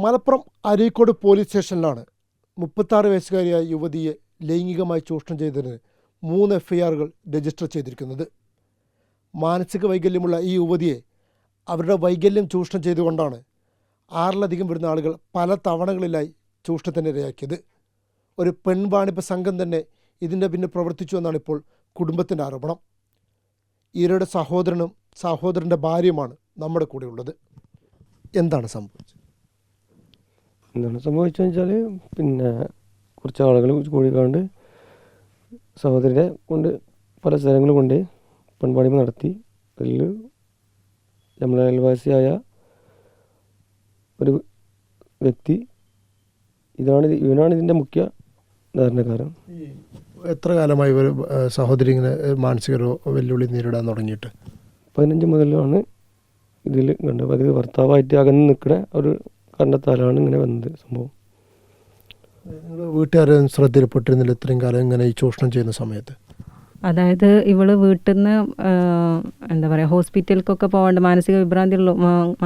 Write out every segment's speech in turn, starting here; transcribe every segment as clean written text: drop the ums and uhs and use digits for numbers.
Malappuram Areekode police സ്റ്റേഷനിലാണ് 36 വയസ്സുകാരിയായ യുവതിയെ ലൈംഗികമായി ചൂഷണം ചെയ്തതിന് 3 എഫ്ഐആറുകൾ രജിസ്റ്റർ ചെയ്തിരിക്കുന്നത്. മാനസിക വൈകല്യമുള്ള ഈ യുവതിയെ അവരുടെ വൈകല്യം ചൂഷണം ചെയ്തുകൊണ്ടാണ് 6ലധികം വരുന്ന ആളുകൾ പല തവണകളിലായി ചൂഷണത്തിന് ഇരയാക്കിയത്. ഒരു പെൺവാണിഭ സംഘം തന്നെ ഇതിൻ്റെ പിന്നിൽ പ്രവർത്തിച്ചു എന്നാണ് ഇപ്പോൾ കുടുംബത്തിൻ്റെ ആരോപണം. ഇവരുടെ സഹോദരനും സഹോദരൻ്റെ ഭാര്യയുമാണ് നമ്മുടെ കൂടെ ഉള്ളത്. എന്താണ് സംഭവിച്ചത്? എന്താണ് സംഭവിച്ചതെന്ന് വെച്ചാൽ കുറച്ച് ആളുകൾ കൂടിക്കാണ്ട് സഹോദരനെ കൊണ്ട് പല സ്ഥലങ്ങളും കൊണ്ട് പെൺവാണിഭ നടത്തി. അതിൽ നമ്മളെ അയൽവാസിയായ ഒരു വ്യക്തി ഇവനാണ് ഇതിൻ്റെ മുഖ്യ ധാരണക്കാരൻ. എത്ര കാലമായി ഇവർ സഹോദരി ഇങ്ങനെ മാനസിക വെല്ലുവിളി നേരിടാൻ തുടങ്ങിയിട്ട്? 15 മുതലാണ് ഇതിൽ കണ്ടത്. അത് ഭർത്താവായിട്ട് അകന്ന് നിൽക്കുന്ന ഒരു കാരണത്താലാണ് ഇങ്ങനെ വന്നത് സംഭവം. വീട്ടുകാരെ ശ്രദ്ധയിൽപ്പെട്ടിരുന്നില്ല ഇത്രയും കാലം ഇങ്ങനെ ഈ ചൂഷണം ചെയ്യുന്ന സമയത്ത്? അതായത് ഇവള് വീട്ടിൽ നിന്ന് എന്താ പറയുക, ഹോസ്പിറ്റലിലേക്കൊക്കെ പോകേണ്ട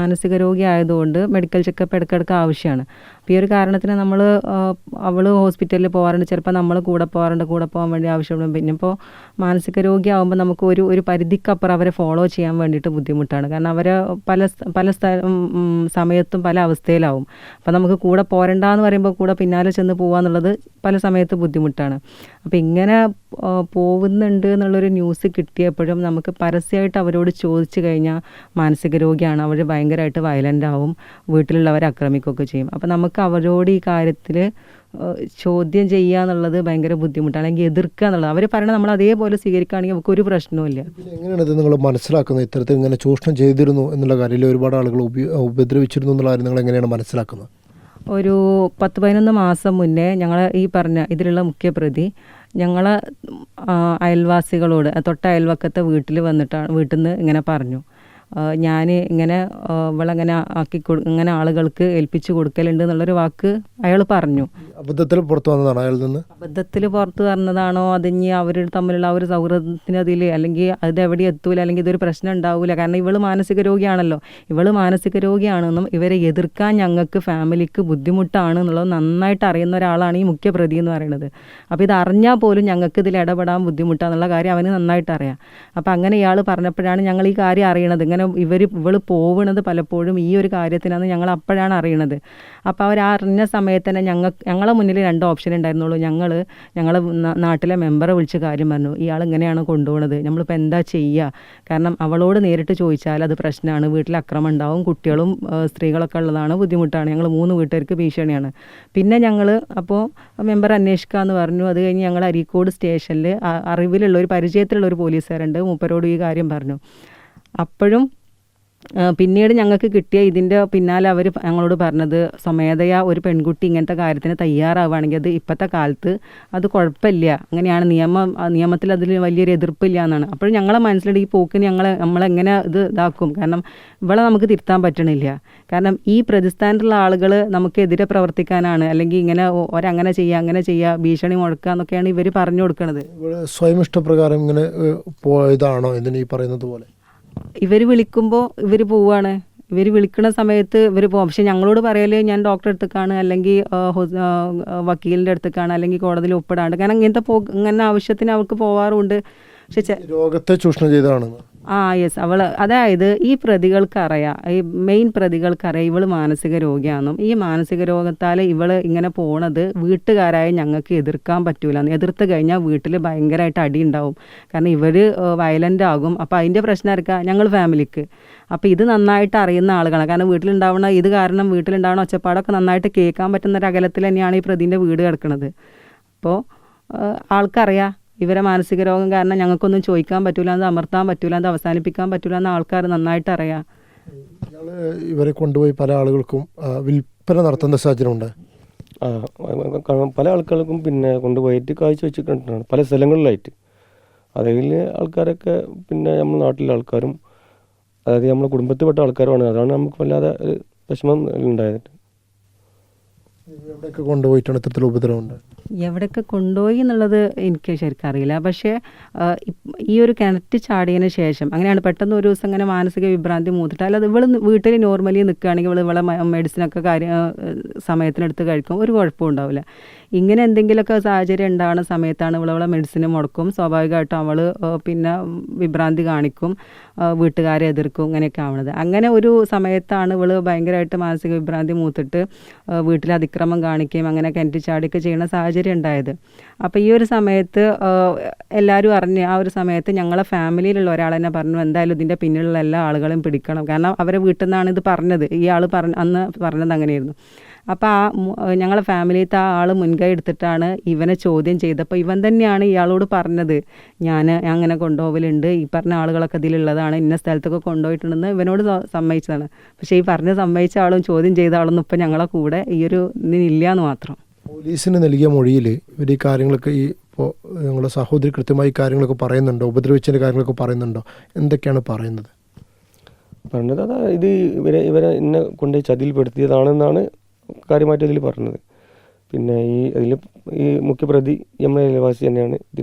മാനസിക രോഗി ആയതുകൊണ്ട് മെഡിക്കൽ ചെക്കപ്പ് ഇടയ്ക്കിടയ്ക്ക് ആവശ്യമാണ്. അപ്പോൾ ഈ ഒരു കാരണത്തിന് അവൾ ഹോസ്പിറ്റലിൽ പോകാറുണ്ട്. ചിലപ്പോൾ നമ്മൾ കൂടെ പോകാൻ വേണ്ടി ആവശ്യപ്പെടും. പിന്നെ ഇപ്പോൾ മാനസിക രോഗിയാകുമ്പോൾ നമുക്ക് ഒരു പരിധിക്കപ്പുറം അവരെ ഫോളോ ചെയ്യാൻ വേണ്ടിയിട്ട് ബുദ്ധിമുട്ടാണ്. കാരണം അവർ പല സമയത്തും പല അവസ്ഥയിലാവും. അപ്പോൾ നമുക്ക് കൂടെ പോരണ്ടെന്ന് പറയുമ്പോൾ കൂടെ പിന്നാലെ ചെന്ന് പോകാന്നുള്ളത് പല സമയത്ത് ബുദ്ധിമുട്ടാണ്. അപ്പോൾ ഇങ്ങനെ പോകുന്നുണ്ട് എന്നുള്ളൊരു ന്യൂസ് കിട്ടിയപ്പോഴും നമുക്ക് പരസ്യമായിട്ട് അവരോട് ചോദിച്ചു കഴിഞ്ഞാൽ മാനസിക രോഗിയാണ്, അവർ ഭയങ്കരമായിട്ട് വയലൻ്റ് ആവും, വീട്ടിലുള്ളവരെ ആക്രമിക്കുകയൊക്കെ ചെയ്യും. അപ്പോൾ നമുക്ക് അവരോട് ഈ കാര്യത്തിൽ ചോദ്യം ചെയ്യുക എന്നുള്ളത് ഭയങ്കര ബുദ്ധിമുട്ടാണ്, അല്ലെങ്കിൽ എതിർക്കുക എന്നുള്ളത്. അവർ പറയണത് നമ്മൾ അതേപോലെ സ്വീകരിക്കുകയാണെങ്കിൽ നമുക്ക് ഒരു പ്രശ്നവുമില്ല. എങ്ങനെയാണ് ഇത് നിങ്ങൾ മനസ്സിലാക്കുന്നത്? ഇത്തരത്തിൽ ഇങ്ങനെ ചൂഷണം ചെയ്തിരുന്നു എന്നുള്ള കാര്യത്തിൽ ഒരുപാട് ആളുകൾ ഉപദ്രവിച്ചിരുന്നു എന്നുള്ള കാര്യം നിങ്ങൾ എങ്ങനെയാണ് മനസ്സിലാക്കുന്നത്? ഒരു 10-11 മാസം മുന്നേ ഈ പറഞ്ഞ ഇതിലുള്ള മുഖ്യപ്രതി ഞങ്ങളെ അയൽവാസികളോട്, തൊട്ട അയൽവക്കത്തെ വീട്ടിൽ നിന്ന് ഇങ്ങനെ പറഞ്ഞു, ഞാൻ ഇങ്ങനെ ഇവളങ്ങനെ ഇങ്ങനെ ആളുകൾക്ക് ഏൽപ്പിച്ചു കൊടുക്കലുണ്ട് എന്നുള്ളൊരു വാക്ക് അയാൾ പറഞ്ഞു. അബദ്ധത്തിൽ പുറത്തു വന്നതാണോ അയാളിൽ നിന്ന്? അബദ്ധത്തിൽ പുറത്തു പറഞ്ഞതാണോ, അതിഞ്ഞ് അവർ തമ്മിലുള്ള ആ ഒരു സൗഹൃദത്തിന് അതിൽ, അല്ലെങ്കിൽ അതെവിടെ എത്തൂല, അല്ലെങ്കിൽ ഇതൊരു പ്രശ്നം ഉണ്ടാവില്ല. കാരണം ഇവള് മാനസിക രോഗിയാണല്ലോ. ഇവള് മാനസിക രോഗിയാണെന്നും ഇവരെ എതിർക്കാൻ ഞങ്ങൾക്ക് ഫാമിലിക്ക് ബുദ്ധിമുട്ടാണ് എന്നുള്ളത് നന്നായിട്ട് അറിയുന്ന ഒരാളാണ് ഈ മുഖ്യപ്രതി എന്ന് പറയുന്നത്. അപ്പോൾ ഇത് അറിഞ്ഞാൽ പോലും ഞങ്ങൾക്ക് ഇതിൽ ഇടപെടാൻ ബുദ്ധിമുട്ടാന്നുള്ള കാര്യം അവന് നന്നായിട്ട് അറിയാം. അപ്പോൾ അങ്ങനെ ഇയാൾ പറഞ്ഞപ്പോഴാണ് ഞങ്ങൾ ഈ കാര്യം അറിയണത്. ഇങ്ങനെ ഇവള് പോവുന്നത് പലപ്പോഴും ഈ ഒരു കാര്യത്തിനാണ് ഞങ്ങൾ അപ്പോഴാണ് അറിയണത്. അപ്പോൾ അവരറിഞ്ഞ സമയത്ത് തന്നെ ഞങ്ങളെ മുന്നിൽ 2 ഓപ്ഷൻ ഉണ്ടായിരുന്നുള്ളൂ. ഞങ്ങളെ നാട്ടിലെ മെമ്പറെ വിളിച്ച് കാര്യം പറഞ്ഞു, ഇയാൾ ഇങ്ങനെയാണ് കൊണ്ടുപോകുന്നത്, നമ്മളിപ്പോൾ എന്താ ചെയ്യുക? കാരണം അവളോട് നേരിട്ട് ചോദിച്ചാൽ അത് പ്രശ്നമാണ്, വീട്ടിൽ അക്രമം ഉണ്ടാവും, കുട്ടികളും സ്ത്രീകളൊക്കെ ഉള്ളതാണ്, ബുദ്ധിമുട്ടാണ്, ഞങ്ങൾ 3 വീട്ടുകാർക്ക് ഭീഷണിയാണ്. പിന്നെ അപ്പോൾ മെമ്പർ അന്വേഷിക്കാമെന്ന് പറഞ്ഞു. അത് കഴിഞ്ഞ് ഞങ്ങൾ അരീക്കോട് സ്റ്റേഷനിൽ അറിവിലുള്ള ഒരു പരിചയത്തിലുള്ള ഒരു പോലീസുകാരുണ്ട്, മൂപ്പരോട് ഈ കാര്യം പറഞ്ഞു. അപ്പോഴും പിന്നീട് ഞങ്ങൾക്ക് കിട്ടിയ ഇതിൻ്റെ പിന്നാലെ അവർ ഞങ്ങളോട് പറഞ്ഞത്, സ്വമേധയാ ഒരു പെൺകുട്ടി ഇങ്ങനത്തെ കാര്യത്തിന് തയ്യാറാവുകയാണെങ്കിൽ അത് ഇപ്പോഴത്തെ കാലത്ത് അത് കുഴപ്പമില്ല, അങ്ങനെയാണ് നിയമത്തിൽ അതിൽ വലിയൊരു എതിർപ്പില്ല എന്നാണ്. അപ്പോൾ ഞങ്ങളെ മനസ്സിലുണ്ട് ഈ പോക്കിന് നമ്മളെങ്ങനെ ഇതാക്കും? കാരണം ഇവളെ നമുക്ക് തിരുത്താൻ പറ്റണില്ല. കാരണം ഈ പ്രതിസ്ഥാനത്തുള്ള ആളുകൾ നമുക്കെതിരെ പ്രവർത്തിക്കാനാണ്, അല്ലെങ്കിൽ ഇങ്ങനെ ഒരങ്ങനെ ചെയ്യുക, ഭീഷണി മുഴക്കുക എന്നൊക്കെയാണ് ഇവർ പറഞ്ഞു കൊടുക്കുന്നത്. സ്വയം ഇഷ്ടപ്രകാരം ഇങ്ങനെ പോയതാണോ ഇതിന് ഈ പറയുന്നത് പോലെ? ഇവർ വിളിക്കുമ്പോൾ ഇവർ പോവുകയാണ്. ഇവർ വിളിക്കുന്ന സമയത്ത് ഇവർ പോകും. പക്ഷെ ഞങ്ങളോട് പറയൽ ഞാൻ ഡോക്ടറെ അടുത്തേക്കാണ്, അല്ലെങ്കിൽ വക്കീലിൻ്റെ അടുത്തേക്കാണ്, അല്ലെങ്കിൽ കോടതിയിൽ ഒപ്പിടാണ്ട്. കാരണം ഇങ്ങനെ ആവശ്യത്തിന് അവൾക്ക് പോവാറുണ്ട്. പക്ഷെ രോഗത്തെ ചൂഷണം ചെയ്തതാണ്. യെസ്, അതായത് ഈ പ്രതികൾക്കറിയാം, ഈ മെയിൻ പ്രതികൾക്കറിയാം ഇവള് മാനസിക രോഗിയാണെന്നും ഈ മാനസിക രോഗത്താൽ ഇവള് ഇങ്ങനെ പോണത് വീട്ടുകാരായ ഞങ്ങൾക്ക് എതിർക്കാൻ പറ്റൂല. എതിർത്ത് കഴിഞ്ഞാൽ വീട്ടിൽ ഭയങ്കരമായിട്ട് അടി ഉണ്ടാവും. കാരണം ഇവർ വയലൻ്റ് ആകും. അപ്പോൾ അതിൻ്റെ പ്രശ്നം ആർക്കാം? ഞങ്ങൾ ഫാമിലിക്ക്. അപ്പോൾ ഇത് നന്നായിട്ട് അറിയുന്ന ആളുകളാണ്. കാരണം വീട്ടിലുണ്ടാവണ ഒച്ചപ്പാടൊക്കെ നന്നായിട്ട് കേൾക്കാൻ പറ്റുന്ന ഒരു അകലത്തിൽ തന്നെയാണ് ഈ പ്രതിൻ്റെ വീട് കിടക്കുന്നത്. അപ്പോൾ ആൾക്കറിയാം ഇവരെ മാനസിക രോഗം കാരണം ഞങ്ങൾക്കൊന്നും ചോദിക്കാൻ പറ്റൂല, അത് അമർത്താൻ പറ്റൂല, അത് അവസാനിപ്പിക്കാൻ പറ്റൂല എന്ന് ആൾക്കാർ നന്നായിട്ട് അറിയാം. ഇവരെ കൊണ്ടുപോയി പല ആളുകൾക്കും വിൽപ്പന നടത്തുന്ന സാഹചര്യം ഉണ്ട്. പല ആൾക്കാർക്കും കൊണ്ടുപോയിട്ട് കാഴ്ച വെച്ചിട്ടുണ്ടാണ് പല സ്ഥലങ്ങളിലായിട്ട്. അതിൽ ആൾക്കാരൊക്കെ നമ്മുടെ നാട്ടിലെ ആൾക്കാരും, അതായത് നമ്മളെ കുടുംബത്തിൽപ്പെട്ട ആൾക്കാരുമാണ്. അതാണ് നമുക്ക് വല്ലാതെ വിഷമം ഉണ്ടായത്. എവിടെയൊക്കെ കൊണ്ടുപോയിട്ടാണ് ഇത്തരത്തിലുള്ള ഉപദ്രവമുണ്ട്? എവിടെയൊക്കെ കൊണ്ടുപോയി എന്നുള്ളത് എനിക്ക് ശരിക്കും അറിയില്ല. പക്ഷേ ഈ ഒരു കിണറ്റ് ചാടിയതിന് ശേഷം അങ്ങനെയാണ് പെട്ടെന്ന് ഒരു ദിവസം അങ്ങനെ മാനസിക വിഭ്രാന്തി മൂത്തിട്ട്, അല്ലാതെ ഇവൾ വീട്ടിൽ നോർമലി നിൽക്കുകയാണെങ്കിൽ ഇവളെ മെഡിസിനൊക്കെ സമയത്തിനെടുത്ത് കഴിക്കും, ഒരു കുഴപ്പവും ഉണ്ടാവില്ല. ഇങ്ങനെ എന്തെങ്കിലുമൊക്കെ സാഹചര്യം ഉണ്ടാകുന്ന സമയത്താണ് ഇവളെ മെഡിസിന് മുടക്കും. സ്വാഭാവികമായിട്ടും അവൾ പിന്നെ വിഭ്രാന്തി കാണിക്കും, വീട്ടുകാരെ എതിർക്കും, ഇങ്ങനെയൊക്കെ ആവണത്. അങ്ങനെ ഒരു സമയത്താണ് ഇവൾ ഭയങ്കരമായിട്ട് മാനസിക വിഭ്രാന്തി മൂത്തിട്ട് വീട്ടിൽ അതിക്രമം കാണിക്കുകയും അങ്ങനെ കിണറ്റ് ചാടിയൊക്കെ ചെയ്യുന്ന സാഹചര്യം ഉണ്ടായത്. അപ്പോൾ ഈ ഒരു സമയത്ത് എല്ലാവരും അറിഞ്ഞ് ആ ഒരു സമയത്ത് ഞങ്ങളെ ഫാമിലിയിലുള്ള ഒരാൾ തന്നെ പറഞ്ഞു, എന്തായാലും ഇതിൻ്റെ പിന്നിലുള്ള എല്ലാ ആളുകളെയും പിടിക്കണം. കാരണം അവരെ വീട്ടിൽ നിന്നാണ് ഇത് പറഞ്ഞത്, ഈ ആൾ അന്ന് പറഞ്ഞത് അങ്ങനെയായിരുന്നു. അപ്പോൾ ഞങ്ങളെ ഫാമിലിയിലത്തെ ആ ആൾ മുൻകൈ എടുത്തിട്ടാണ് ഇവനെ ചോദ്യം ചെയ്തപ്പോൾ ഇവൻ തന്നെയാണ് ഇയാളോട് പറഞ്ഞത്, ഞാൻ അങ്ങനെ കൊണ്ടുപോകലുണ്ട്, ഈ പറഞ്ഞ ആളുകളൊക്കെ ഇതിലുള്ളതാണ്, ഇന്ന സ്ഥലത്തൊക്കെ കൊണ്ടുപോയിട്ടുണ്ടെന്ന് ഇവനോട് സമ്മതിച്ചതാണ്. പക്ഷേ ഈ പറഞ്ഞ് സമ്മതിച്ച ആളും ചോദ്യം ചെയ്ത ആളൊന്നും ഇപ്പം ഞങ്ങളെ കൂടെ ഈ ഒരു ഇതിനില്ല എന്ന് മാത്രം. പോലീസിന് നൽകിയ മൊഴിയിൽ ഇവർ ഈ കാര്യങ്ങളൊക്കെ ഇപ്പോൾ ഞങ്ങളുടെ സഹോദരി കൃത്യമായി കാര്യങ്ങളൊക്കെ പറയുന്നുണ്ടോ, ഉപദ്രവിച്ചതിൻ്റെ കാര്യങ്ങളൊക്കെ പറയുന്നുണ്ടോ, എന്തൊക്കെയാണ് പറയുന്നത്? പറഞ്ഞത് അതാ, ഇത് ഇവരെ എന്നെ കൊണ്ട് ചതിയിൽപ്പെടുത്തിയതാണെന്നാണ് കാര്യമായിട്ട് ഇതിൽ പറഞ്ഞത്. പിന്നെ ഈ മുഖ്യപ്രതി നമ്മുടെ അയൽവാസി തന്നെയാണ്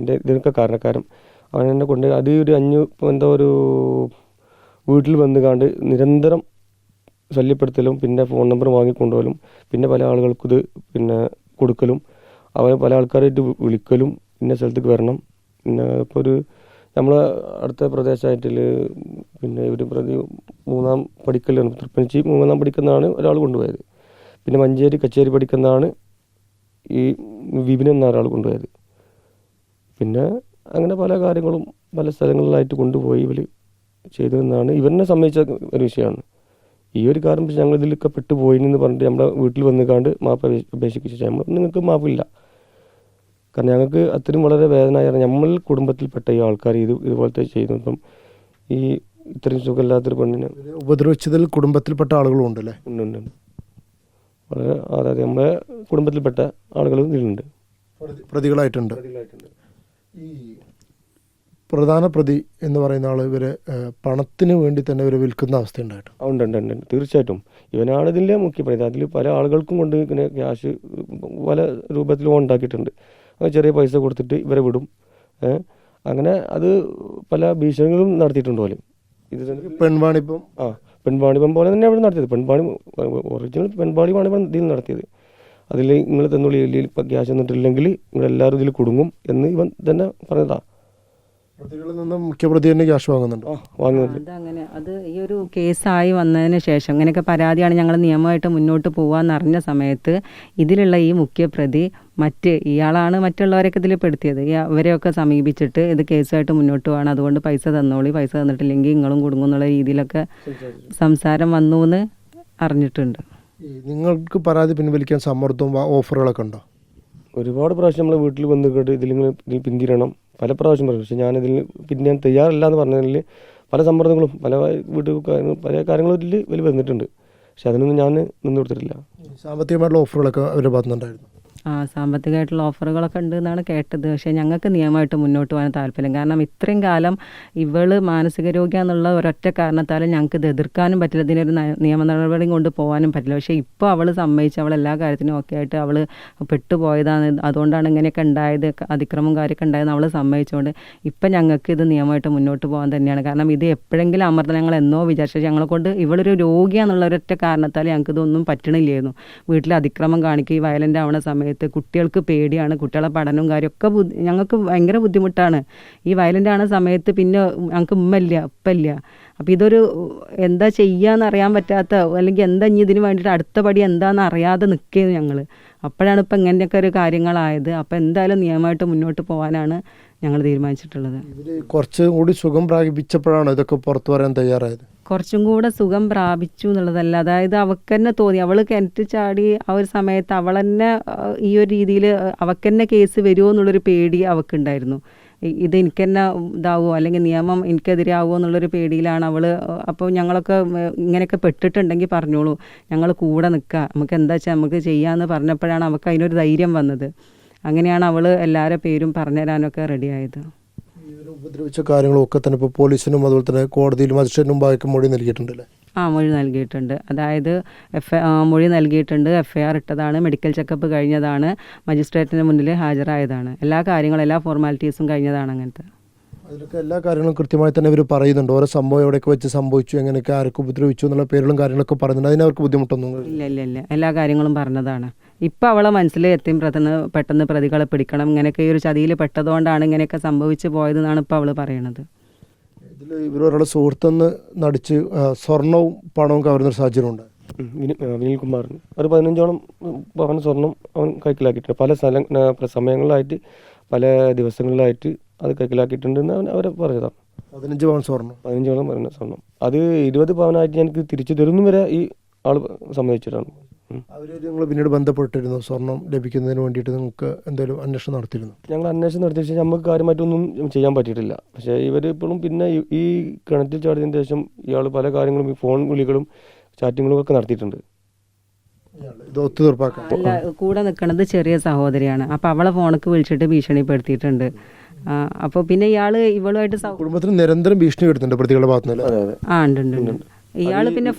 ഇതിനൊക്കെ കാരണക്കാരൻ. അവൻ എന്നെ കൊണ്ട് അത് ഒരു വീട്ടിൽ വന്നുകാണ്ട് നിരന്തരം ശല്യപ്പെടുത്തലും, പിന്നെ ഫോൺ നമ്പർ വാങ്ങിക്കൊണ്ടുപോലും, പിന്നെ പല ആളുകൾക്കിത് പിന്നെ കൊടുക്കലും, അവരെ പല ആൾക്കാരായിട്ട് വിളിക്കലും, ഇന്ന സ്ഥലത്തേക്ക് വരണം. പിന്നെ ഇപ്പോൾ നമ്മളെ അടുത്ത പ്രദേശമായിട്ടിൽ പിന്നെ ഒരു പ്രതി 3ാം പഠിക്കലാണ്, തൃപ്പനിച്ചി 3ാം പഠിക്കുന്നതാണ് ഒരാൾ കൊണ്ടുപോയത്. പിന്നെ മഞ്ചേരി കച്ചേരി പഠിക്കുന്നതാണ് ഈ വിപിൻ എന്ന ഒരാൾ കൊണ്ടുപോയത്. പിന്നെ അങ്ങനെ പല കാര്യങ്ങളും പല സ്ഥലങ്ങളിലായിട്ട് കൊണ്ടുപോയി ഇവർ ചെയ്തതെന്നാണ് ഇവരെന്നെ സംബന്ധിച്ച ഒരു വിഷയമാണ്. ഈ ഒരു കാരണം വെച്ച് ഞങ്ങൾ ഇതിലൊക്കെ പെട്ടുപോയിന്ന് പറഞ്ഞിട്ട് നമ്മുടെ വീട്ടിൽ വന്നുകാണ്ട് മാപ്പ് അപേക്ഷിച്ചു. നിങ്ങൾക്ക് മാപ്പില്ല, കാരണം ഞങ്ങൾക്ക് അത്രയും വളരെ വേദനയാണ്. നമ്മൾ കുടുംബത്തിൽപ്പെട്ട ഈ ആൾക്കാർ ഇതുപോലത്തെ ചെയ്യുന്നതും ഈ ഇത്രയും സുഖമില്ലാത്തൊരു പെണ്ണിനെ ഉപദ്രവിച്ചതിൽ കുടുംബത്തിൽപ്പെട്ട ആളുകളും ഉണ്ടല്ലേ? ഉണ്ട്. വളരെ അതായത് നമ്മുടെ കുടുംബത്തിൽപ്പെട്ട ആളുകളും ഇതിലുണ്ട്, പ്രതികളായിട്ടുണ്ട്. ഈ പ്രധാന പ്രതി എന്ന് പറയുന്ന ആൾ ഇവരെ പണത്തിന് വേണ്ടി തന്നെ ഇവരെ വിൽക്കുന്ന അവസ്ഥ ഉണ്ടായിട്ടുണ്ട്. ഉണ്ട്. തീർച്ചയായിട്ടും ഇവനാണ് ഇതിൻ്റെ മുഖ്യ പ്രതി. അതിൽ പല ആളുകൾക്കും കൊണ്ട് ഇങ്ങനെ ക്യാഷ് പല രൂപത്തിൽ ഉണ്ടാക്കിയിട്ടുണ്ട്. ചെറിയ പൈസ കൊടുത്തിട്ട് ഇവരെ വിടും. അങ്ങനെ അത് പല ഭീഷണികളും നടത്തിയിട്ടുണ്ട് പോലെ. ഇത് പെൺവാണിപ്പം പോലെ തന്നെ അവിടെ നടത്തിയത്. ഒറിജിനൽ പെൺവാണിപ്പാണ് ഇപ്പം ഇതിൽ നടത്തിയത്. അതിൽ നിങ്ങൾ തന്നുള്ളി ഇപ്പം ക്യാഷ് തന്നിട്ടില്ലെങ്കിൽ നിങ്ങളെല്ലാവരും ഇതിൽ കുടുങ്ങും എന്ന് ഇവൻ തന്നെ പറഞ്ഞതാണ്. പ്രതികളിൽ നിന്ന് മുഖ്യപ്രതി തന്നെ ക്യാഷ് വാങ്ങുന്നുണ്ട്. അതങ്ങനെ അത് ഈ ഒരു കേസായി വന്നതിന് ശേഷം ഇങ്ങനെയൊക്കെ പരാതിയാണ് ഞങ്ങൾ നിയമമായിട്ട് മുന്നോട്ട് പോകാമെന്ന് അറിഞ്ഞ സമയത്ത് ഇതിലുള്ള ഈ മുഖ്യപ്രതി ഇയാളാണ് മറ്റുള്ളവരൊക്കെ ഇതിൽ പെടുത്തിയത്. ഇവരെയൊക്കെ സമീപിച്ചിട്ട് ഇത് കേസായിട്ട് മുന്നോട്ട് പോകണം, അതുകൊണ്ട് പൈസ തന്നോളി, പൈസ തന്നിട്ടില്ലെങ്കിൽ നിങ്ങളും കുടുങ്ങും എന്നുള്ള രീതിയിലൊക്കെ സംസാരം വന്നു എന്ന് അറിഞ്ഞിട്ടുണ്ട്. നിങ്ങൾക്ക് പരാതി പിൻവലിക്കാൻ സമ്മർദ്ദവും ഓഫറുകളൊക്കെ ഉണ്ടോ? ഒരുപാട് പ്രാവശ്യം നമ്മളെ വീട്ടിൽ വന്നിട്ട് ഇതിൽ പിന്തിരണം പല പ്രാവശ്യം പറയും. പക്ഷെ ഞാനിതിൽ ഞാൻ തയ്യാറല്ല എന്ന് പറഞ്ഞതിൽ പല സമ്മർദ്ദങ്ങളും പല വീട്ടിൽ പല കാര്യങ്ങളും ഇതിൽ വന്നിട്ടുണ്ട്. പക്ഷെ അതിനൊന്നും ഞാൻ നിന്ന് കൊടുത്തിട്ടില്ല. സാമ്പത്തികമായിട്ടുള്ള ഓഫറുകളൊക്കെ അവരുടെ ഭാഗത്തുനിന്നുണ്ടായിരുന്നു. സാമ്പത്തികമായിട്ടുള്ള ഓഫറുകളൊക്കെ ഉണ്ട് എന്നാണ് കേട്ടത്. പക്ഷേ ഞങ്ങൾക്ക് നിയമമായിട്ട് മുന്നോട്ട് പോകാൻ താല്പര്യം. കാരണം ഇത്രയും കാലം ഇവൾ മാനസിക രോഗിയാന്നുള്ള ഒരൊറ്റ കാരണത്താലും ഞങ്ങൾക്ക് ഇത് എതിർക്കാനും പറ്റില്ല, ഇതിനൊരു നിയമ നടപടിയും കൊണ്ട് പോകാനും പറ്റില്ല. പക്ഷേ ഇപ്പോൾ അവൾ സമ്മതിച്ച് അവൾ എല്ലാ കാര്യത്തിനും ഒക്കെ ആയിട്ട് അവൾ പെട്ടുപോയതാണ്, അതുകൊണ്ടാണ് ഇങ്ങനെയൊക്കെ ഉണ്ടായത്, അതിക്രമം കാര്യമൊക്കെ ഉണ്ടായതെന്ന് അവൾ സമ്മതിച്ചുകൊണ്ട് ഇപ്പം ഞങ്ങൾക്ക് ഇത് നിയമമായിട്ട് മുന്നോട്ട് പോകാൻ തന്നെയാണ്. കാരണം ഇത് എപ്പോഴെങ്കിലും അമർത്തം ഞങ്ങൾ എന്നോ വിചാരിച്ചു. ഞങ്ങളെ കൊണ്ട് ഇവളൊരു രോഗിയാന്നുള്ള ഒരൊറ്റ കാരണത്താൽ ഞങ്ങൾക്ക് ഇതൊന്നും പറ്റണില്ലായിരുന്നു. വീട്ടിൽ അതിക്രമം കാണിക്കുക, ഈ വയലൻ്റ് ആവുന്ന സമയത്ത് കുട്ടികൾക്ക് പേടിയാണ്, കുട്ടികളെ പഠനവും കാര്യമൊക്കെ ഞങ്ങൾക്ക് ഭയങ്കര ബുദ്ധിമുട്ടാണ്. ഈ വയലൻ്റ് ആവുന്ന സമയത്ത് പിന്നെ ഞങ്ങൾക്ക് ഉപ്പയില്ല. അപ്പോൾ ഇതൊരു എന്താ ചെയ്യാന്ന് അറിയാൻ പറ്റാത്ത, അല്ലെങ്കിൽ എന്താ ഇനി ഇതിന് വേണ്ടിയിട്ട് അടുത്ത പടി എന്താണെന്ന് അറിയാതെ നിൽക്കുകയാണ് ഞങ്ങൾ. അപ്പോഴാണ് ഇപ്പം ഇങ്ങനെയൊക്കെ ഒരു കാര്യങ്ങളായത്. അപ്പോൾ എന്തായാലും നിയമമായിട്ട് മുന്നോട്ട് പോകാനാണ് ഞങ്ങൾ തീരുമാനിച്ചിട്ടുള്ളത്. കുറച്ചും കൂടി സുഖം പ്രാപിച്ചപ്പോഴാണ് ഇതൊക്കെ പുറത്തു പറയാൻ തയ്യാറായത്. കുറച്ചും കൂടെ സുഖം പ്രാപിച്ചു എന്നുള്ളതല്ല, അതായത് അവൾക്ക് തന്നെ തോന്നി, അവൾ കിണറ്റ് ചാടി ആ ഒരു സമയത്ത് അവൾ തന്നെ ഈ ഒരു രീതിയിൽ അവൾക്ക് തന്നെ കേസ് വരുമോ എന്നുള്ളൊരു പേടി അവൾക്കുണ്ടായിരുന്നു. ഇത് എനിക്ക് തന്നെ ഇതാവുമോ അല്ലെങ്കിൽ നിയമം എനിക്കെതിരാകുമോ എന്നുള്ളൊരു പേടിയിലാണ് അവൾ. അപ്പോൾ ഞങ്ങളൊക്കെ ഇങ്ങനെയൊക്കെ പെട്ടിട്ടുണ്ടെങ്കിൽ പറഞ്ഞോളൂ, ഞങ്ങൾ കൂടെ നിൽക്കുക, നമുക്ക് എന്താ വെച്ചാൽ നമുക്ക് ചെയ്യാമെന്ന് പറഞ്ഞപ്പോഴാണ് അവൾക്ക് അതിനൊരു ധൈര്യം വന്നത്. അങ്ങനെയാണ് അവൾ എല്ലാവരുടെ പേരും പറഞ്ഞുതരാനൊക്കെ റെഡിയായത്. ഉപദ്രവിച്ച കാര്യങ്ങളൊക്കെ തന്നെ ഇപ്പോൾ പോലീസിനും അതുപോലെ തന്നെ കോടതിയിലും മജിസ്ട്രേറ്റിനും മുമ്പാകെ മൊഴി നൽകിയിട്ടുണ്ടല്ലേ? മൊഴി നൽകിയിട്ടുണ്ട്. അതായത് മൊഴി നൽകിയിട്ടുണ്ട്, FIR ഇട്ടതാണ്, മെഡിക്കൽ ചെക്കപ്പ് കഴിഞ്ഞതാണ്, മജിസ്ട്രേറ്റിന് മുന്നിൽ ഹാജരായതാണ്, എല്ലാ കാര്യങ്ങളും എല്ലാ ഫോർമാലിറ്റീസും കഴിഞ്ഞതാണ്. അങ്ങനത്തെ അതിലൊക്കെ എല്ലാ കാര്യങ്ങളും കൃത്യമായി തന്നെ ഇവർ പറയുന്നുണ്ട്. ഓരോ സംഭവം എവിടെയൊക്കെ വെച്ച് സംഭവിച്ചു, എങ്ങനെയൊക്കെ ആരൊക്കെ ഉപദ്രവിച്ചു എന്നുള്ള പേരുകളും കാര്യങ്ങളൊക്കെ പറയുന്നുണ്ട്. അതിനവർക്ക് ബുദ്ധിമുട്ടൊന്നും ഇല്ല, എല്ലാ കാര്യങ്ങളും പറഞ്ഞതാണ്. ഇപ്പം അവളെ മനസ്സിൽ എത്തിയും പെട്ടെന്ന് പ്രതികളെ പിടിക്കണം, ഇങ്ങനെയൊക്കെ ഈ ഒരു ചതിയിൽ പെട്ടതുകൊണ്ടാണ് ഇങ്ങനെയൊക്കെ സംഭവിച്ചു പോയതെന്നാണ് ഇപ്പോൾ അവൾ പറയണത്. ഇതിൽ ഇവർ ഒരാളെ സുഹൃത്തെന്ന് നടിച്ച് സ്വർണവും പണവും കവരുന്നൊരു സാഹചര്യം ഉണ്ട്. വിനിൽകുമാറിന് ഒരു 15ഓളം പവൻ സ്വർണം അവൻ കൈക്കലാക്കിയിട്ടുണ്ട്. പല സമയങ്ങളിലായിട്ട് പല ദിവസങ്ങളിലായിട്ട് അത് കൈക്കലാക്കിയിട്ടുണ്ടെന്ന് അവരെ പറഞ്ഞതാണ്. 15 പവൻ സ്വർണം, 15ഓളം പറയുന്ന സ്വർണം അത് 20 പവനായിട്ട് എനിക്ക് തിരിച്ചു തരുന്നു വരെ ഈ ആൾ സമ്മതിച്ചിട്ടാണ്. അവർ നിങ്ങൾ പിന്നീട് ബന്ധപ്പെട്ടിരുന്നു സ്വർണം ലഭിക്കുന്നതിന് വേണ്ടിയിട്ട് നിങ്ങൾക്ക് എന്തെങ്കിലും അന്വേഷണം നടത്തിയിരുന്നു? ഞങ്ങൾ അന്വേഷണം നടത്തിയ ശേഷം നമുക്ക് കാര്യമായിട്ടൊന്നും ചെയ്യാൻ പറ്റിയിട്ടില്ല. പക്ഷേ ഇവർ ഇപ്പോഴും പിന്നെ ഈ കിണറ്റിൽ ചാടിയതിന് ശേഷം ഇയാൾ പല കാര്യങ്ങളും ഈ ഫോൺ വിളികളും ചാറ്റിങ്ങുകളും ഒക്കെ നടത്തിയിട്ടുണ്ട്. ഇത് ഒത്തുതീർപ്പാക്കാൻ അല്ല, കൂടെ നിൽക്കുന്നത് ചെറിയ സഹോദരിയാണ്. അപ്പോൾ അവളെ ഫോണിക്ക് വിളിച്ചിട്ട് ഭീഷണിപ്പെടുത്തിയിട്ടുണ്ട്. അപ്പോൾ പിന്നെ ഇവളുമായിട്ട് കുടുംബത്തിന് നിരന്തരം ഭീഷണി വരുന്നുണ്ട് പ്രതികളുടെ ഭാഗത്തുനിന്ന്. ഉണ്ട്. ഇയാൾ പിന്നെ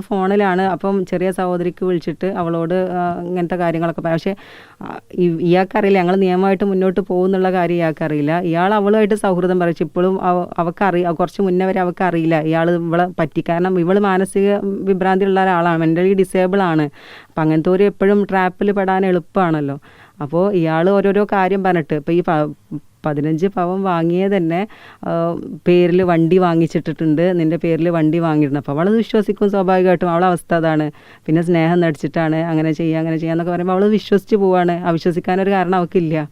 ഫോണിലാണ്. അപ്പം ചെറിയ സഹോദരിക്ക് വിളിച്ചിട്ട് അവളോട് ഇങ്ങനത്തെ കാര്യങ്ങളൊക്കെ പറയും. പക്ഷേ ഇയാൾക്കറിയില്ല ഞങ്ങൾ നിയമമായിട്ട് മുന്നോട്ട് പോകുന്നുള്ള കാര്യം ഇയാൾക്കറിയില്ല. ഇയാൾ അവളുമായിട്ട് സൗഹൃദം പറയിച്ചു. ഇപ്പോഴും അവൾക്കറിയാം, കുറച്ച് മുന്നേ വരെ അവൾക്കറിയില്ല ഇയാൾ ഇവളെ പറ്റി. കാരണം ഇവൾ മാനസിക വിഭ്രാന്തി ഉള്ള ഒരാളാണ്, മെൻ്റലി ഡിസേബിൾ ആണ്. അപ്പം അങ്ങനത്തെ ഒരു എപ്പോഴും ട്രാപ്പിൽ പെടാൻ എളുപ്പമാണല്ലോ. അപ്പോൾ ഇയാൾ ഓരോരോ കാര്യം പറഞ്ഞിട്ട് ഇപ്പോൾ ഈ 15 പവൻ വാങ്ങിയത് തന്നെ പേരിൽ വണ്ടി വാങ്ങിച്ചിട്ടിട്ടുണ്ട്, നിൻ്റെ പേരിൽ വണ്ടി വാങ്ങിയിട്ടുണ്ട്. അപ്പോൾ അവളത് വിശ്വസിക്കും സ്വാഭാവികമായിട്ടും. അവളെ അവസ്ഥ അതാണ്. പിന്നെ സ്നേഹം നടിച്ചിട്ടാണ് അങ്ങനെ ചെയ്യാന്നൊക്കെ പറയുമ്പോൾ അവൾ വിശ്വസിച്ച് പോവാണ്. അവിശ്വസിക്കാനൊരു കാരണം അവൾക്കില്ല.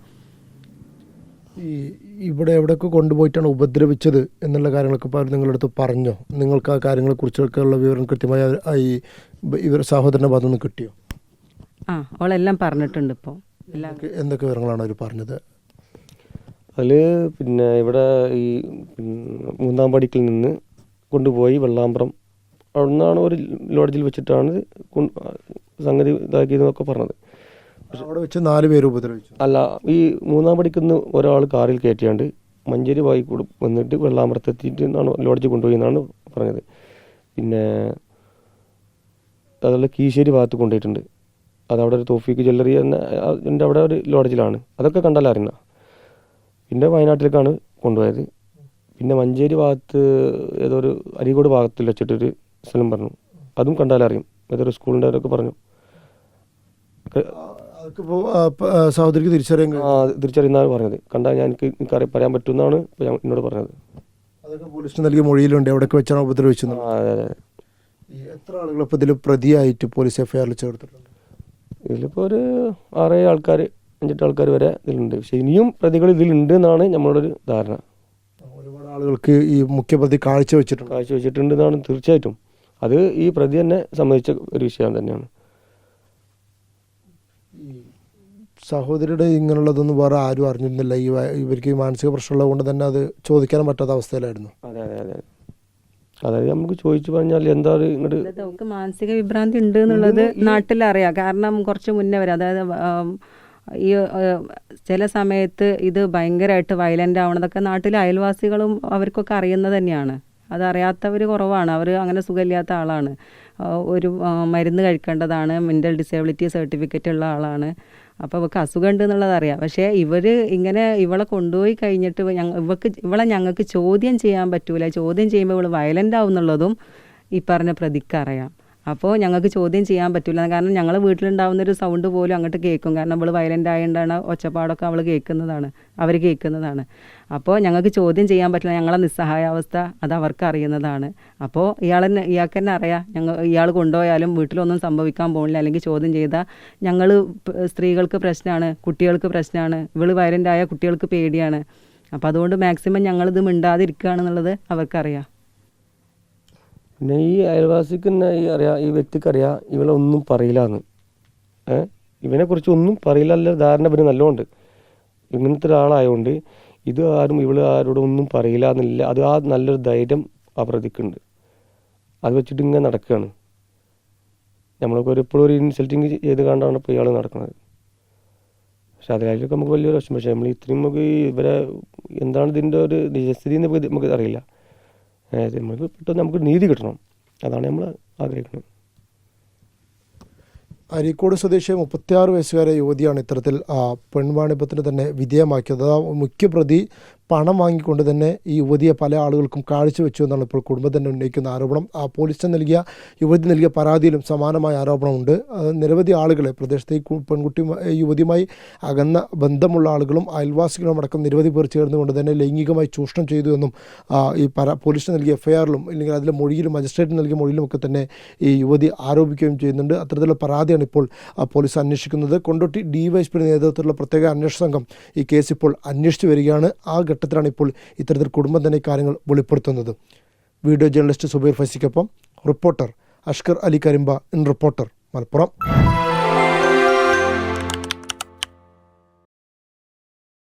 ഇവിടെ എവിടെയൊക്കെ കൊണ്ടുപോയിട്ടാണ് ഉപദ്രവിച്ചത് എന്നുള്ള കാര്യങ്ങളൊക്കെ നിങ്ങളുടെ അടുത്ത് പറഞ്ഞോ? നിങ്ങൾക്ക് ആ കാര്യങ്ങളെക്കുറിച്ചൊക്കെ ഉള്ള വിവരം കൃത്യമായി ഇവർ സഹോദരൻ്റെ ഭാഗത്തുനിന്ന് കിട്ടിയോ? അവളെല്ലാം പറഞ്ഞിട്ടുണ്ട്. ഇപ്പോൾ എന്തൊക്കെ വിവരങ്ങളാണ് അവർ പറഞ്ഞത്? അതിൽ പിന്നെ ഇവിടെ ഈ മൂന്നാംപടിക്കിൽ നിന്ന് കൊണ്ടുപോയി വെള്ളാമ്പ്രം അവിടെ നിന്നാണ് ഒരു ലോഡ്ജിൽ വെച്ചിട്ടാണ് സംഗതി ഇതാക്കിയതെന്നൊക്കെ പറഞ്ഞത്. അവിടെ വെച്ച് 4 പേര് ഉപദ്രവിച്ചു. അല്ല, ഈ മൂന്നാംപടിക്കിൽ നിന്ന് ഒരാൾ കാറിൽ കയറ്റിയാണ്ട് മഞ്ചേരി വായി കൂടെ വന്നിട്ട് വെള്ളാമ്പ്രത്തെത്തിയിട്ട് എന്നാണ് ലോഡ്ജിൽ കൊണ്ടുപോയി എന്നാണ് പറഞ്ഞത്. പിന്നെ അതുപോലെ കീശ്ശേരി ഭാഗത്ത് കൊണ്ടുപോയിട്ടുണ്ട്. അതവിടെ ഒരു തോഫീക്ക് ജ്വല്ലറി എൻ്റെ അവിടെ ഒരു ലോഡ്ജിലാണ്. അതൊക്കെ കണ്ടാൽ അറിയുന്ന. പിന്നെ വയനാട്ടിലേക്കാണ് കൊണ്ടുപോയത്. പിന്നെ മഞ്ചേരി ഭാഗത്ത് ഏതൊരു അരീക്കോട് ഭാഗത്തിൽ വെച്ചിട്ടൊരു സ്ഥലം പറഞ്ഞു. അതും കണ്ടാലറിയും. ഏതൊരു സ്കൂളിൻ്റെ അവരൊക്കെ പറഞ്ഞു. സഹോദരിക്ക് തിരിച്ചറിയുന്നതാണ് പറഞ്ഞത്. കണ്ടാൽ എനിക്ക് പറയാൻ പറ്റുമെന്നാണ് എന്നോട് പറഞ്ഞത്. അതൊക്കെ പോലീസിന് നൽകിയ മൊഴിയിലുണ്ട് എവിടെയൊക്കെ വെച്ചാണ് ഉപദ്രവിച്ചത്. അതെ. എത്ര ആളുകൾ ഇപ്പോൾ ഇതിൽ പ്രതിയായിട്ട് പോലീസ് FIRൽ ചേർത്തിട്ടുണ്ട്? ഇതിലിപ്പോൾ ഒരു 6-7 ആൾക്കാർ 5-8 ആൾക്കാർ വരെ ഇതിലുണ്ട്. പക്ഷേ ഇനിയും പ്രതികൾ ഇതിലുണ്ട് എന്നാണ് നമ്മളൊരു ധാരണ. ഒരുപാട് ആളുകൾക്ക് ഈ മുഖ്യപ്രതി കാഴ്ചവെച്ചിട്ടുണ്ട് എന്നാണ് തീർച്ചയായിട്ടും. അത് ഈ പ്രതി തന്നെ സമ്മതിച്ച ഒരു വിഷയം തന്നെയാണ്. ഈ സഹോദരിയുടെ ഇങ്ങനെയുള്ളതൊന്നും വേറെ ആരും അറിഞ്ഞിരുന്നില്ല. ഇവർക്ക് ഈ മാനസിക പ്രശ്നമുള്ളത് കൊണ്ട് തന്നെ അത് ചോദിക്കാനും പറ്റാത്ത അവസ്ഥയിലായിരുന്നു. അതെ. അതായത് നമുക്ക് ചോദിച്ചു പറഞ്ഞാൽ എന്താ ഇങ്ങോട്ട് അവർക്ക് മാനസിക വിഭ്രാന്തി ഉണ്ട് എന്നുള്ളത് നാട്ടിലറിയാം. കാരണം കുറച്ച് മുന്നേ വരെ, അതായത് ഈ ചില സമയത്ത് ഇത് ഭയങ്കരമായിട്ട് വയലൻ്റ് ആവണതൊക്കെ നാട്ടിലെ അയൽവാസികളും അവർക്കൊക്കെ അറിയുന്നത് തന്നെയാണ്. അതറിയാത്തവർ കുറവാണ്. അവർ അങ്ങനെ സുഖമില്ലാത്ത ആളാണ്, ഒരു മരുന്ന് കഴിക്കേണ്ടതാണ്, മെൻ്റൽ ഡിസേബിലിറ്റി സർട്ടിഫിക്കറ്റ് ഉള്ള ആളാണ്. അപ്പോൾ ഇവൾക്ക് അസുഖം ഉണ്ട് എന്നുള്ളത് അറിയാം. പക്ഷേ ഇങ്ങനെ ഇവളെ കൊണ്ടുപോയി കഴിഞ്ഞിട്ട് ഇവളെ ഞങ്ങൾക്ക് ചോദ്യം ചെയ്യാൻ പറ്റൂല. ചോദ്യം ചെയ്യുമ്പോൾ ഇവൾ വയലൻ്റ് ആവും എന്നുള്ളതും ഈ പറഞ്ഞ പ്രതിക്ക് അറിയാം. അപ്പോൾ ഞങ്ങൾക്ക് ചോദ്യം ചെയ്യാൻ പറ്റില്ല. കാരണം ഞങ്ങൾ വീട്ടിലുണ്ടാവുന്നൊരു സൗണ്ട് പോലും അങ്ങോട്ട് കേൾക്കും. കാരണം അവൾ വയലൻ്റ് ആയതുകൊണ്ടാണ് ഒച്ചപ്പാടൊക്കെ അവർ കേൾക്കുന്നതാണ്. അപ്പോൾ ഞങ്ങൾക്ക് ചോദ്യം ചെയ്യാൻ പറ്റില്ല. ഞങ്ങളെ നിസ്സഹായാവസ്ഥ അത് അവർക്ക് അറിയുന്നതാണ്. അപ്പോൾ ഇയാൾക്ക് തന്നെ അറിയാം, ഇയാൾ കൊണ്ടുപോയാലും വീട്ടിലൊന്നും സംഭവിക്കാൻ പോകുന്നില്ല. അല്ലെങ്കിൽ ചോദ്യം ചെയ്താൽ ഞങ്ങൾ സ്ത്രീകൾക്ക് പ്രശ്നമാണ്, കുട്ടികൾക്ക് പ്രശ്നമാണ്, ഇവൾ വയലൻ്റ് ആയ കുട്ടികൾക്ക് പേടിയാണ്. അപ്പോൾ അതുകൊണ്ട് മാക്സിമം ഞങ്ങളിത് മിണ്ടാതിരിക്കുകയാണെന്നുള്ളത് അവർക്കറിയാം. പിന്നെ ഈ അയൽവാസിക്ക് തന്നെ ഈ വ്യക്തിക്കറിയാം ഇവളെ ഒന്നും പറയില്ല എന്ന്. ഇവനെക്കുറിച്ച് ഒന്നും പറയില്ല ധാരണ പിന്നെ നല്ലോണ്ട്. ഇങ്ങനത്തെ ഒരാളായതുകൊണ്ട് ഇത് ആരോടും ഒന്നും പറയില്ല എന്നില്ല. അത് ആ നല്ലൊരു ധൈര്യം ആ പ്രതിക്കുണ്ട്. അത് വെച്ചിട്ട് ഇങ്ങനെ നടക്കുകയാണ്. നമ്മളൊക്കെ എപ്പോഴും ഒരു ഇൻസൾട്ടിങ് ചെയ്ത് കണ്ടാണ് ഇപ്പോൾ ഇയാൾ നടക്കുന്നത്. പക്ഷെ അതിലൊക്കെ നമുക്ക് വലിയൊരു വിഷമം. പക്ഷേ നമ്മൾ ഇത്രയും നമുക്ക് ഇവരെ എന്താണ് ഇതിൻ്റെ ഒരു നിജസ്ഥിതി എന്ന് നമുക്ക് അറിയില്ല. നമുക്ക് പെട്ടെന്ന് നമുക്ക് നീതി കിട്ടണം, അതാണ് നമ്മൾ ആഗ്രഹിക്കുന്നത്. അരീക്കോട് സ്വദേശിയ 36 വയസ്സുകാരെ യുവതിയാണ് ഇത്തരത്തിൽ പെൺവാണിഭത്തിന് തന്നെ വിധേയമാക്കിയത്. മുഖ്യപ്രതി പണം വാങ്ങിക്കൊണ്ട് തന്നെ ഈ യുവതിയെ പല ആളുകൾക്കും കാഴ്ചവെച്ചു എന്നാണ് ഇപ്പോൾ കുടുംബം തന്നെ ഉന്നയിക്കുന്ന ആരോപണം. പോലീസിന് യുവതി നൽകിയ പരാതിയിലും സമാനമായ ആരോപണമുണ്ട്. നിരവധി ആളുകളെ പ്രദേശത്തെ യുവതിയുമായി അകന്ന ബന്ധമുള്ള ആളുകളും അയൽവാസികളും അടക്കം നിരവധി പേർ ചേർന്നുകൊണ്ട് തന്നെ ലൈംഗികമായി ചൂഷണം ചെയ്തു എന്നും ഈ പോലീസിന് നൽകിയ എഫ്ഐആറിലും അല്ലെങ്കിൽ അതിലെ മൊഴിയിലും മജിസ്ട്രേറ്റിന് നൽകിയ മൊഴിയിലുമൊക്കെ തന്നെ ഈ യുവതി ആരോപിക്കുകയും ചെയ്യുന്നുണ്ട്. അത്തരത്തിലുള്ള പരാതിയാണ് ഇപ്പോൾ പോലീസ് അന്വേഷിക്കുന്നത്. കൊണ്ടോട്ടി ഡിവൈഎസ്പിയുടെ നേതൃത്വത്തിലുള്ള പ്രത്യേക അന്വേഷണ സംഘം ഈ കേസ് ഇപ്പോൾ അന്വേഷിച്ചു വരികയാണ്. ആ ഘട്ടത്തിലാണ് ഇപ്പോൾ ഇത്തരത്തിൽ കുടുംബം തന്നെ കാര്യങ്ങൾ വെളിപ്പെടുത്തുന്നത്. വീഡിയോ ജേർണലിസ്റ്റ് സുബൈർ ഫൈസിക്കൊപ്പം reporter Ashkar Ali Karimba in reporter, Malappuram.